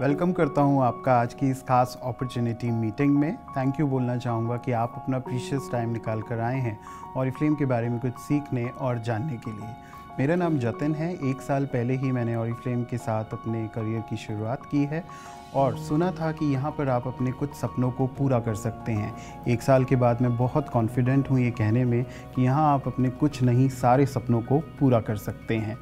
Welcome करता हूं आपका आज की इस खास अपॉर्चुनिटी मीटिंग में। थैंक यू बोलना चाहूँगा कि आप अपना प्रीशियस टाइम निकाल कर आए हैं ऑरिफ्लेम के बारे में कुछ सीखने और जानने के लिए। मेरा नाम जतिन है। 1 साल पहले ही मैंने ऑरिफ्लेम के साथ अपने करियर की शुरुआत की है और सुना था कि यहाँ पर आप अपने कुछ सपनों को पूरा कर सकते हैं। 1 साल के बाद मैं बहुत कॉन्फिडेंट हूँ ये कहने में कि यहाँ आप अपने कुछ नहीं सारे सपनों को पूरा कर सकते हैं।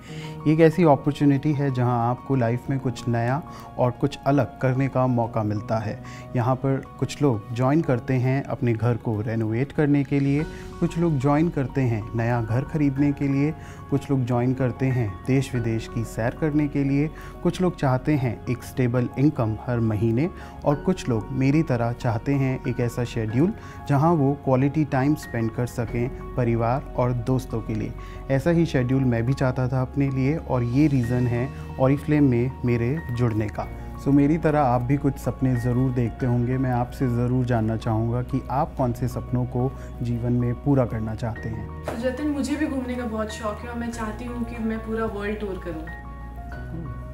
ये एक ऐसी अपॉर्चुनिटी है जहाँ आपको लाइफ में कुछ नया और कुछ अलग करने का मौका मिलता है। यहाँ पर कुछ लोग ज्वाइन करते हैं अपने घर को रेनोवेट करने के लिए, कुछ लोग ज्वाइन करते हैं नया घर खरीदने के लिए, कुछ लोग ज्वाइन करते हैं देश विदेश की सैर करने के लिए, कुछ लोग चाहते हैं एक स्टेबल इनकम हर महीने और कुछ लोग मेरी तरह चाहते हैं एक ऐसा शेड्यूल जहां वो क्वालिटी टाइम स्पेंड कर सकें परिवार और दोस्तों के लिए। ऐसा ही शेड्यूल मैं भी चाहता था अपने लिए और ये रीज़न है ऑरिफ्लेम में मेरे जुड़ने का। सो मेरी तरह आप भी कुछ सपने ज़रूर देखते होंगे। मैं आपसे ज़रूर जानना चाहूँगा कि आप कौन से सपनों को जीवन में पूरा करना चाहते हैं। तो जतिन, मुझे भी घूमने का बहुत शौक है और मैं चाहती हूँ कि मैं पूरा वर्ल्ड टूर करूँ।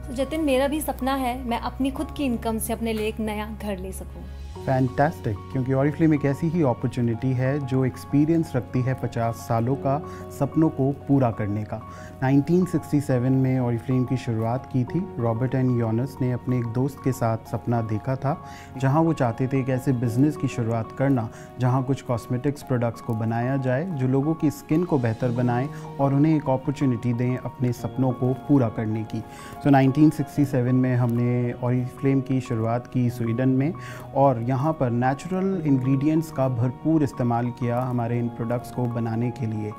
तो जतिन, मेरा भी सपना है मैं अपनी खुद की इनकम से अपने लिए एक नया घर ले सकूँ। फैंटास्टिक, क्योंकि ऑरिफ्लेम एक ऐसी ही अपॉर्चुनिटी है जो एक्सपीरियंस रखती है 50 सालों का सपनों को पूरा करने का। 1967 में ऑरिफ्लेम की शुरुआत की थी। रॉबर्ट एंड योनस ने अपने एक दोस्त के साथ सपना देखा था जहां वो चाहते थे एक ऐसे बिज़नेस की शुरुआत करना जहां कुछ कॉस्मेटिक्स प्रोडक्ट्स को बनाया जाए जो लोगों की स्किन को बेहतर बनाएं और उन्हें एक अपॉर्चुनिटी दें अपने सपनों को पूरा करने की। तो 1967 में हमने ऑरिफ्लेम की शुरुआत की स्वीडन में और यहाँ पर नेचुरल इंग्रेडिएंट्स का भरपूर इस्तेमाल किया हमारे इन प्रोडक्ट्स को बनाने के लिए।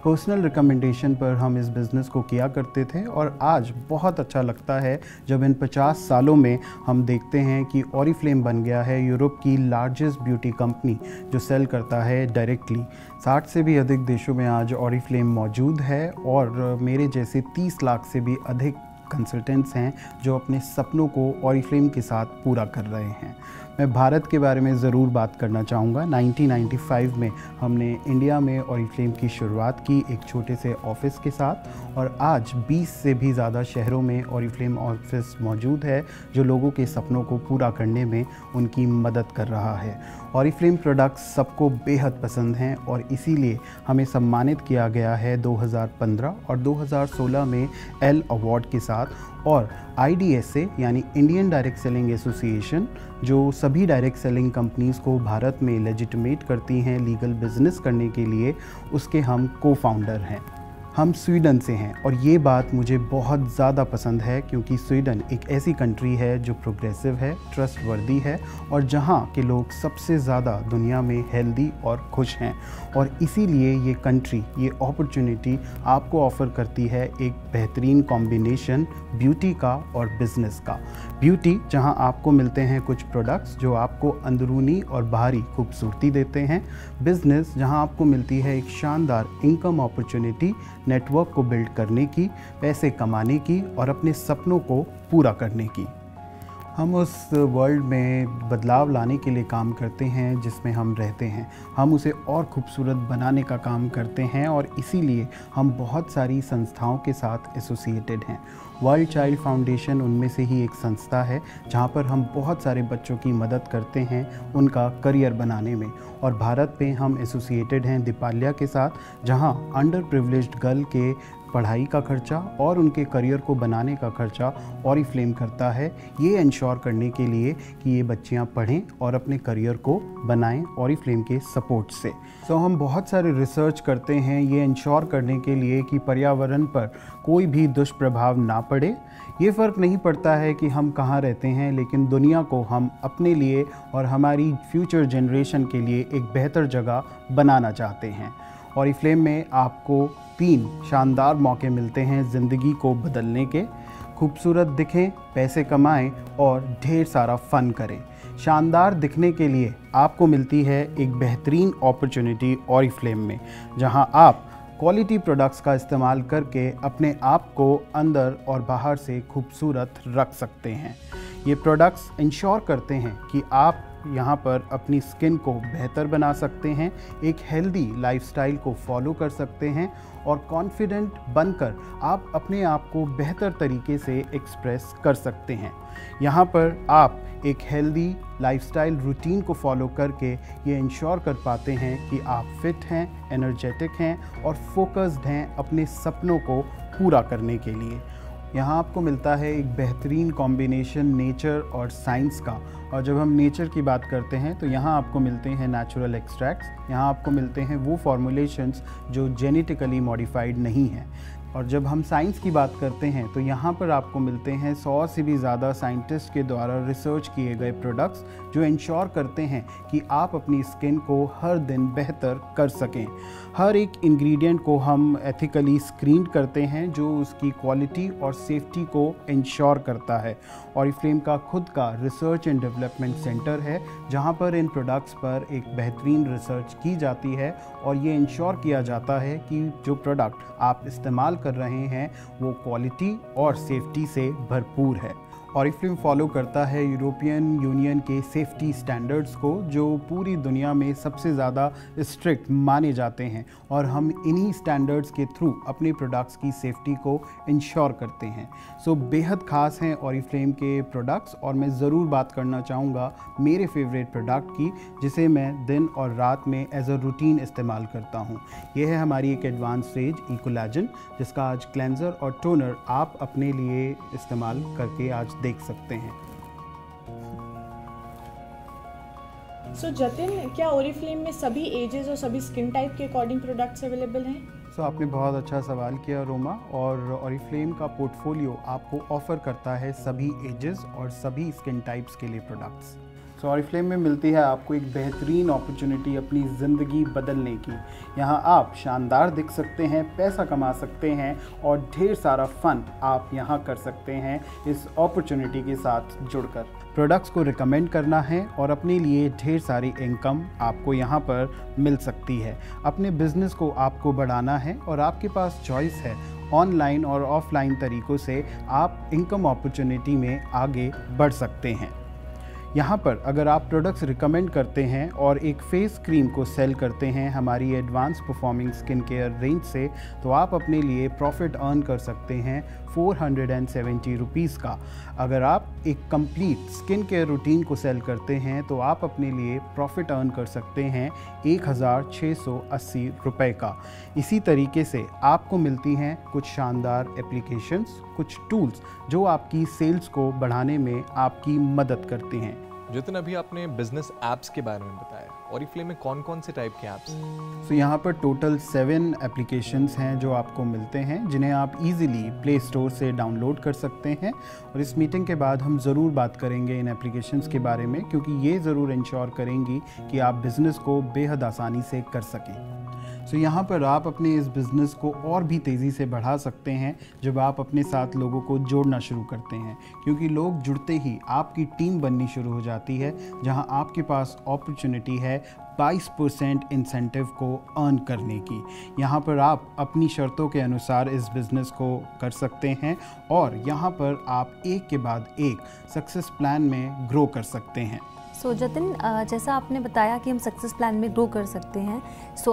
पर्सनल रिकमेंडेशन पर हम इस बिज़नेस को किया करते थे और आज बहुत अच्छा लगता है जब इन 50 सालों में हम देखते हैं कि ऑरिफ्लेम बन गया है यूरोप की लार्जेस्ट ब्यूटी कंपनी जो सेल करता है डायरेक्टली। 60 से भी अधिक देशों में आज ऑरिफ्लेम मौजूद है और मेरे जैसे 30 लाख से भी अधिक कंसल्टेंट्स हैं जो अपने सपनों को ऑरिफ्लेम के साथ पूरा कर रहे हैं। मैं भारत के बारे में ज़रूर बात करना चाहूँगा। 1995 में हमने इंडिया में ऑरिफ्लेम की शुरुआत की एक छोटे से ऑफिस के साथ और आज 20 से भी ज़्यादा शहरों में ऑरिफ्लेम ऑफिस मौजूद है जो लोगों के सपनों को पूरा करने में उनकी मदद कर रहा है। ऑरिफ्लेम प्रोडक्ट्स सबको बेहद पसंद हैं और इसीलिए हमें सम्मानित किया गया है 2015 और 2016 में एल अवार्ड के साथ। और IDSA यानी इंडियन डायरेक्ट सेलिंग एसोसिएशन जो सभी डायरेक्ट सेलिंग कंपनीज़ को भारत में लेजिटिमेट करती हैं लीगल बिजनेस करने के लिए, उसके हम को-फाउंडर हैं। हम स्वीडन से हैं और ये बात मुझे बहुत ज़्यादा पसंद है क्योंकि स्वीडन एक ऐसी कंट्री है जो प्रोग्रेसिव है, ट्रस्टवर्दी है और जहाँ के लोग सबसे ज़्यादा दुनिया में हेल्दी और खुश हैं। और इसीलिए ये कंट्री ये अपॉर्चुनिटी आपको ऑफ़र करती है एक बेहतरीन कॉम्बिनेशन ब्यूटी का और बिज़नेस का। ब्यूटी जहाँ आपको मिलते हैं कुछ प्रोडक्ट्स जो आपको अंदरूनी और बाहरी खूबसूरती देते हैं, बिज़नेस जहाँ आपको मिलती है एक शानदार इनकम अपॉर्चुनिटी नेटवर्क को बिल्ड करने की, पैसे कमाने की और अपने सपनों को पूरा करने की। हम उस वर्ल्ड में बदलाव लाने के लिए काम करते हैं जिसमें हम रहते हैं। हम उसे और खूबसूरत बनाने का काम करते हैं और इसीलिए हम बहुत सारी संस्थाओं के साथ एसोसिएटेड हैं। वर्ल्ड चाइल्ड फाउंडेशन उनमें से ही एक संस्था है जहां पर हम बहुत सारे बच्चों की मदद करते हैं उनका करियर बनाने में। और भारत में हम एसोसिएटेड हैं दीपाल्या के साथ जहां अंडर प्रिविलेज्ड गर्ल के पढ़ाई का खर्चा और उनके करियर को बनाने का खर्चा ऑरिफ्लेम करता है, ये इंश्योर करने के लिए कि ये बच्चियां पढ़ें और अपने करियर को बनाएं ऑरिफ्लेम के सपोर्ट से। तो हम बहुत सारे रिसर्च करते हैं ये इंश्योर करने के लिए कि पर्यावरण पर कोई भी दुष्प्रभाव ना पड़े। ये फ़र्क नहीं पड़ता है कि हम कहाँ रहते हैं, लेकिन दुनिया को हम अपने लिए और हमारी फ्यूचर जनरेशन के लिए एक बेहतर जगह बनाना चाहते हैं। ऑरिफ्लेम में आपको 3 शानदार मौके मिलते हैं ज़िंदगी को बदलने के। खूबसूरत दिखें, पैसे कमाएं और ढेर सारा फ़न करें। शानदार दिखने के लिए आपको मिलती है एक बेहतरीन अपॉर्चुनिटी ऑरिफ्लेम में जहां आप क्वालिटी प्रोडक्ट्स का इस्तेमाल करके अपने आप को अंदर और बाहर से खूबसूरत रख सकते हैं। ये प्रोडक्ट्स इंश्योर करते हैं कि आप यहाँ पर अपनी स्किन को बेहतर बना सकते हैं, एक हेल्दी लाइफस्टाइल को फॉलो कर सकते हैं और कॉन्फिडेंट बनकर आप अपने आप को बेहतर तरीके से एक्सप्रेस कर सकते हैं। यहाँ पर आप एक हेल्दी लाइफस्टाइल रूटीन को फॉलो करके ये इंश्योर कर पाते हैं कि आप फिट हैं, एनर्जेटिक हैं और फोकस्ड हैं अपने सपनों को पूरा करने के लिए। यहाँ आपको मिलता है एक बेहतरीन कॉम्बिनेशन नेचर और साइंस का। और जब हम नेचर की बात करते हैं तो यहाँ आपको मिलते हैं नेचुरल एक्सट्रैक्ट्स, यहाँ आपको मिलते हैं वो फॉर्मुलेशंस जो जेनेटिकली मॉडिफाइड नहीं हैं। और जब हम साइंस की बात करते हैं तो यहाँ पर आपको मिलते हैं 100 से भी ज़्यादा साइंटिस्ट के द्वारा रिसर्च किए गए प्रोडक्ट्स जो इंश्योर करते हैं कि आप अपनी स्किन को हर दिन बेहतर कर सकें। हर एक इंग्रेडिएंट को हम एथिकली स्क्रीन करते हैं जो उसकी क्वालिटी और सेफ्टी को इंश्योर करता है। ऑरिफ्लेम का खुद का रिसर्च एंड डेवलपमेंट सेंटर है जहाँ पर इन प्रोडक्ट्स पर एक बेहतरीन रिसर्च की जाती है और ये इंश्योर किया जाता है कि जो प्रोडक्ट आप इस्तेमाल कर रहे हैं वो क्वालिटी और सेफ्टी से भरपूर है। ऑरिफ्लेम फॉलो करता है यूरोपियन यूनियन के सेफ्टी स्टैंडर्ड्स को जो पूरी दुनिया में सबसे ज़्यादा स्ट्रिक्ट माने जाते हैं और हम इन्हीं स्टैंडर्ड्स के थ्रू अपने प्रोडक्ट्स की सेफ्टी को इंश्योर करते हैं। सो बेहद ख़ास हैं ऑरिफ्लेम के प्रोडक्ट्स और मैं ज़रूर बात करना चाहूँगा मेरे फेवरेट प्रोडक्ट की जिसे मैं दिन और रात में एज अ रूटीन इस्तेमाल करता हूँ। यह है हमारी एक एडवांस रेंज इकोलैजन जिसका आज क्लेंजर और टोनर आप अपने लिए इस्तेमाल करके आज देख सकते हैं। सो जतिन, क्या ऑरिफ्लेम में सभी एजेस और सभी स्किन टाइप के अकॉर्डिंग प्रोडक्ट्स अवेलेबल हैं? आपने बहुत अच्छा सवाल किया रोमा। और ऑरिफ्लेम का पोर्टफोलियो आपको ऑफ़र करता है सभी एजेस और सभी स्किन टाइप्स के लिए प्रोडक्ट्स। ऑरिफ्लेम में मिलती है आपको एक बेहतरीन अपॉर्चुनिटी अपनी ज़िंदगी बदलने की। यहाँ आप शानदार दिख सकते हैं, पैसा कमा सकते हैं और ढेर सारा फ़न आप यहाँ कर सकते हैं इस अपॉर्चुनिटी के साथ जुड़कर। प्रोडक्ट्स को रिकमेंड करना है और अपने लिए ढेर सारी इनकम आपको यहाँ पर मिल सकती है। अपने बिज़नेस को आपको बढ़ाना है और आपके पास चॉइस है ऑनलाइन और ऑफलाइन तरीक़ों से आप इनकम अपॉर्चुनिटी में आगे बढ़ सकते हैं। यहाँ पर अगर आप प्रोडक्ट्स रिकमेंड करते हैं और एक फेस क्रीम को सेल करते हैं हमारी advance performing skin care range से तो आप अपने लिए प्रॉफिट अर्न कर सकते हैं 470 रुपीज़ का। अगर आप एक कंप्लीट स्किन केयर रूटीन को सेल करते हैं तो आप अपने लिए प्रॉफिट अर्न कर सकते हैं 1680 रुपये का। इसी तरीके से आपको मिलती हैं कुछ शानदार एप्लीकेशंस, कुछ टूल्स जो आपकी सेल्स को बढ़ाने में आपकी मदद करते हैं। जतिन, अभी आपने बिजनेस ऐप्स के बारे में बताया, ऑरिफ्लेम में कौन कौन से टाइप के ऐप्स? तो यहाँ पर टोटल 7 एप्लीकेशंस हैं जो आपको मिलते हैं जिन्हें आप इजीली प्ले स्टोर से डाउनलोड कर सकते हैं। और इस मीटिंग के बाद हम ज़रूर बात करेंगे इन एप्लीकेशंस के बारे में क्योंकि ये ज़रूर इंश्योर करेंगी कि आप बिज़नेस को बेहद आसानी से कर सकें। यहाँ पर आप अपने इस बिज़नेस को और भी तेज़ी से बढ़ा सकते हैं जब आप अपने साथ लोगों को जोड़ना शुरू करते हैं क्योंकि लोग जुड़ते ही आपकी टीम बननी शुरू हो जाती है जहां आपके पास अपॉर्चुनिटी है 22% इंसेंटिव को अर्न करने की। यहाँ पर आप अपनी शर्तों के अनुसार इस बिज़नेस को कर सकते हैं और यहाँ पर आप एक के बाद एक सक्सेस प्लान में ग्रो कर सकते हैं। जतिन, जैसा आपने बताया कि हम सक्सेस प्लान में ग्रो कर सकते हैं,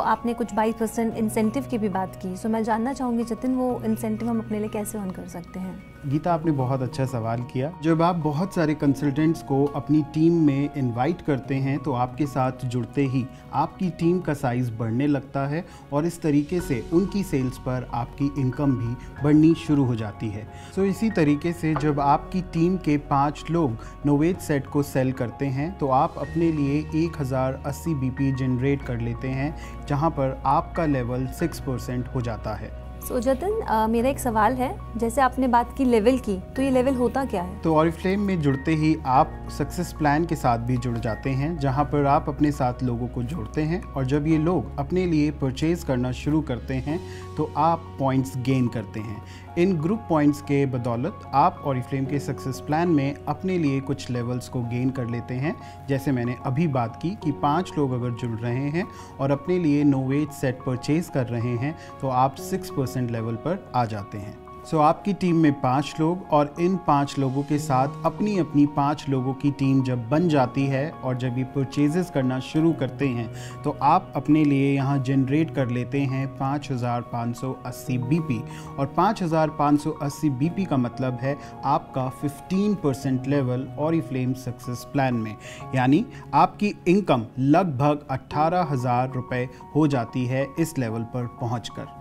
आपने कुछ 22% इंसेंटिव की भी बात की। मैं जानना चाहूँगी जतिन, वो इंसेंटिव हम अपने लिए कैसे अर्न कर सकते हैं? गीता, आपने बहुत अच्छा सवाल किया। जब आप बहुत सारे कंसल्टेंट्स को अपनी टीम में इनवाइट करते हैं तो आपके साथ जुड़ते ही आपकी टीम का साइज़ बढ़ने लगता है और इस तरीके से उनकी सेल्स पर आपकी इनकम भी बढ़नी शुरू हो जाती है। इसी तरीके से जब आपकी टीम के 5 लोग नोवेज सेट को सेल करते हैं तो आप अपने लिए 1080 BP जनरेट कर लेते हैं जहां पर आपका लेवल 6% हो जाता है। जतिन, मेरा एक सवाल है, जैसे आपने बात की लेवल की, तो ये लेवल होता क्या है? तो ऑरिफ्लेम में जुड़ते ही आप सक्सेस प्लान के साथ भी जुड़ जाते हैं जहां पर आप अपने साथ लोगों को जोड़ते हैं और जब ये लोग अपने लिए परचेज़ करना शुरू करते हैं तो आप पॉइंट्स गेन करते हैं। इन ग्रुप पॉइंट्स के बदौलत आप ऑरिफ्लेम के सक्सेस प्लान में अपने लिए कुछ लेवल्स को गेन कर लेते हैं। जैसे मैंने अभी बात की कि 5 लोग अगर जुड़ रहे हैं और अपने लिए नोवेज सेट परचेज़ कर रहे हैं तो आप 6% लेवल पर आ जाते हैं। आपकी टीम में 5 लोग और इन 5 लोगों के साथ अपनी अपनी 5 लोगों की टीम जब बन जाती है और जब ये परचेजेस करना शुरू करते हैं तो आप अपने लिए यहाँ जनरेट कर लेते हैं 5580 बीपी। और 5580 बीपी का मतलब है आपका 15% लेवल ऑरिफ्लेम सक्सेस प्लान में, यानी आपकी इनकम लगभग 18,000 रुपये हो जाती है इस लेवल पर पहुँचकर।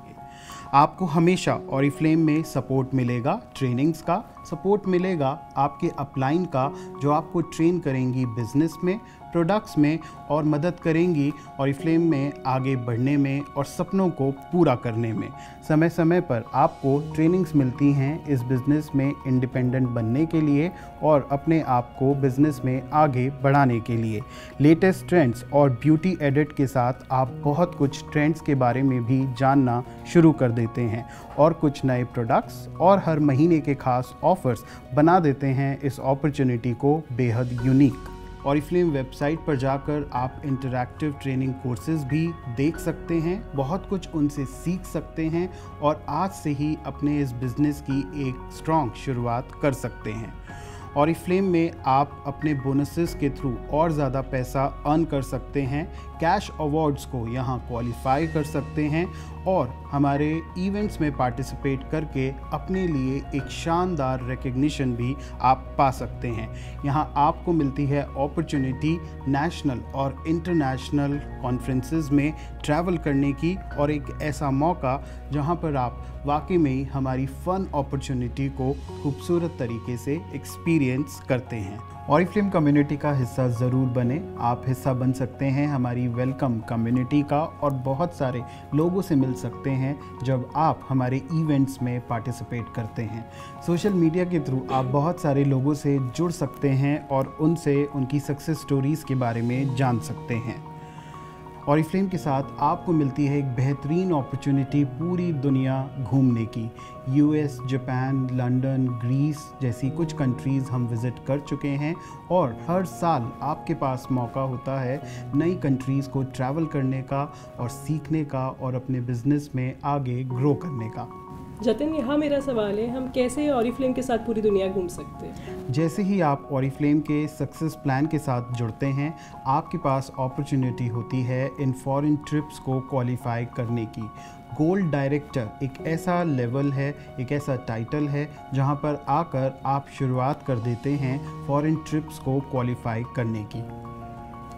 आपको हमेशा ऑरिफ्लेम में सपोर्ट मिलेगा, ट्रेनिंग्स का सपोर्ट मिलेगा, आपके अपलाइन का जो आपको ट्रेन करेंगी बिजनेस में, प्रोडक्ट्स में और मदद करेंगी ऑरिफ्लेम में आगे बढ़ने में और सपनों को पूरा करने में। समय समय पर आपको ट्रेनिंग्स मिलती हैं इस बिज़नेस में इंडिपेंडेंट बनने के लिए और अपने आप को बिज़नेस में आगे बढ़ाने के लिए। लेटेस्ट ट्रेंड्स और ब्यूटी एडिट के साथ आप बहुत कुछ ट्रेंड्स के बारे में भी जानना शुरू कर देते हैं और कुछ नए प्रोडक्ट्स और हर महीने के खास ऑफर्स बना देते हैं इस अपॉर्चुनिटी को बेहद यूनिक। ऑरिफ्लेम वेबसाइट पर जाकर आप इंटरैक्टिव ट्रेनिंग कोर्सेज भी देख सकते हैं, बहुत कुछ उनसे सीख सकते हैं और आज से ही अपने इस बिज़नेस की एक स्ट्रॉन्ग शुरुआत कर सकते हैं। ऑरिफ्लेम में आप अपने बोनसेस के थ्रू और ज़्यादा पैसा अर्न कर सकते हैं, कैश अवार्ड्स को यहाँ क्वालिफाई कर सकते हैं और हमारे इवेंट्स में पार्टिसिपेट करके अपने लिए एक शानदार रिकग्निशन भी आप पा सकते हैं। यहाँ आपको मिलती है अपॉर्चुनिटी नेशनल और इंटरनेशनल कॉन्फ्रेंसेस में ट्रैवल करने की और एक ऐसा मौका जहाँ पर आप वाकई में ही हमारी फ़न अपॉर्चुनिटी को खूबसूरत तरीके से एक्सपीरियंस करते हैं। ऑरिफ्लेम कम्युनिटी का हिस्सा ज़रूर बने। आप हिस्सा बन सकते हैं हमारी वेलकम कम्युनिटी का और बहुत सारे लोगों से मिल सकते हैं जब आप हमारे इवेंट्स में पार्टिसिपेट करते हैं। सोशल मीडिया के थ्रू आप बहुत सारे लोगों से जुड़ सकते हैं और उनसे उनकी सक्सेस स्टोरीज़ के बारे में जान सकते हैं। ऑरिफ्लेम के साथ आपको मिलती है एक बेहतरीन अपॉर्चुनिटी पूरी दुनिया घूमने की। यूएस, जापान, लंदन, ग्रीस जैसी कुछ कंट्रीज़ हम विज़िट कर चुके हैं और हर साल आपके पास मौका होता है नई कंट्रीज़ को ट्रैवल करने का और सीखने का और अपने बिज़नेस में आगे ग्रो करने का। जतिन, यहाँ मेरा सवाल है, हम कैसे ऑरिफ्लेम के साथ पूरी दुनिया घूम सकते हैं? जैसे ही आप ऑरिफ्लेम के सक्सेस प्लान के साथ जुड़ते हैं, आपके पास अपॉर्चुनिटी होती है इन फॉरेन ट्रिप्स को क्वालिफाई करने की। गोल्ड डायरेक्टर एक ऐसा लेवल है, एक ऐसा टाइटल है जहां पर आकर आप शुरुआत कर देते हैं फॉरेन ट्रिप्स को क्वालिफाई करने की।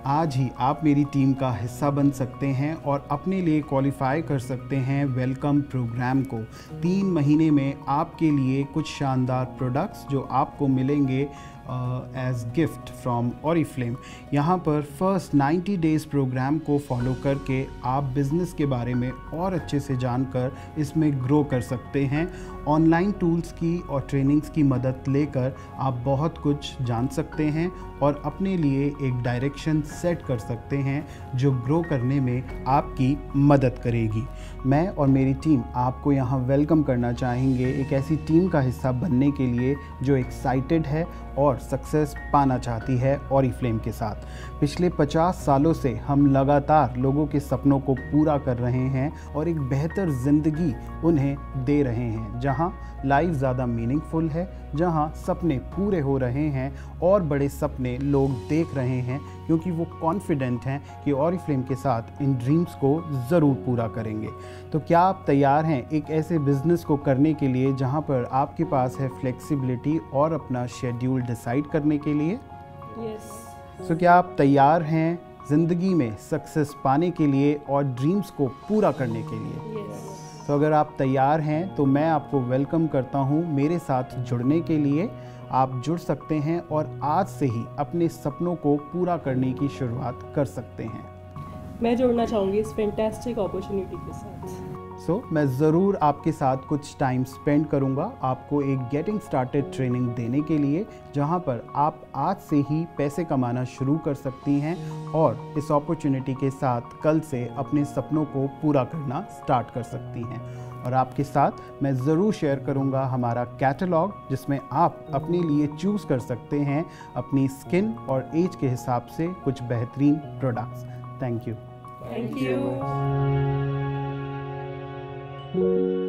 आज ही आप मेरी टीम का हिस्सा बन सकते हैं और अपने लिए क्वालिफाई कर सकते हैं वेलकम प्रोग्राम को। 3 महीने में आपके लिए कुछ शानदार प्रोडक्ट्स जो आपको मिलेंगे एज गिफ्ट फ्रॉम ऑरिफ्लेम। यहाँ पर फर्स्ट 90 डेज़ प्रोग्राम को फॉलो करके आप बिज़नेस के बारे में और अच्छे से जानकर इसमें ग्रो कर सकते हैं। ऑनलाइन टूल्स की और ट्रेनिंग्स की मदद लेकर आप बहुत कुछ जान सकते हैं और अपने लिए एक डायरेक्शन सेट कर सकते हैं जो ग्रो करने में आपकी मदद करेगी। मैं और मेरी टीम आपको यहाँ वेलकम करना चाहेंगे एक ऐसी टीम का हिस्सा बनने के लिए जो एक्साइटेड है और सक्सेस पाना चाहती है ऑरिफ्लेम के साथ। पिछले 50 सालों से हम लगातार लोगों के सपनों को पूरा कर रहे हैं और एक बेहतर ज़िंदगी उन्हें दे रहे हैं जहां लाइफ ज़्यादा मीनिंगफुल है, जहां सपने पूरे हो रहे हैं और बड़े सपने लोग देख रहे हैं क्योंकि वो कॉन्फिडेंट हैं कि ऑरिफ्लेम के साथ इन ड्रीम्स को ज़रूर पूरा करेंगे। तो क्या आप तैयार हैं एक ऐसे बिज़नेस को करने के लिए जहां पर आपके पास है फ्लेक्सिबिलिटी और अपना शेड्यूल डिसाइड करने के लिए? यस। सो क्या आप तैयार हैं ज़िंदगी में सक्सेस पाने के लिए और ड्रीम्स को पूरा करने के लिए? यस। तो अगर आप तैयार हैं तो मैं आपको वेलकम करता हूं मेरे साथ जुड़ने के लिए। आप जुड़ सकते हैं और आज से ही अपने सपनों को पूरा करने की शुरुआत कर सकते हैं। मैं जुड़ना चाहूँगी इस फैंटास्टिक अपॉर्चुनिटी के साथ। मैं ज़रूर आपके साथ कुछ टाइम स्पेंड करूंगा आपको एक गेटिंग स्टार्टेड ट्रेनिंग देने के लिए जहां पर आप आज से ही पैसे कमाना शुरू कर सकती हैं और इस अपॉर्चुनिटी के साथ कल से अपने सपनों को पूरा करना स्टार्ट कर सकती हैं। और आपके साथ मैं ज़रूर शेयर करूंगा हमारा कैटलॉग जिसमें आप अपने लिए चूज़ कर सकते हैं अपनी स्किन और एज के हिसाब से कुछ बेहतरीन products. Thank you. Thank you.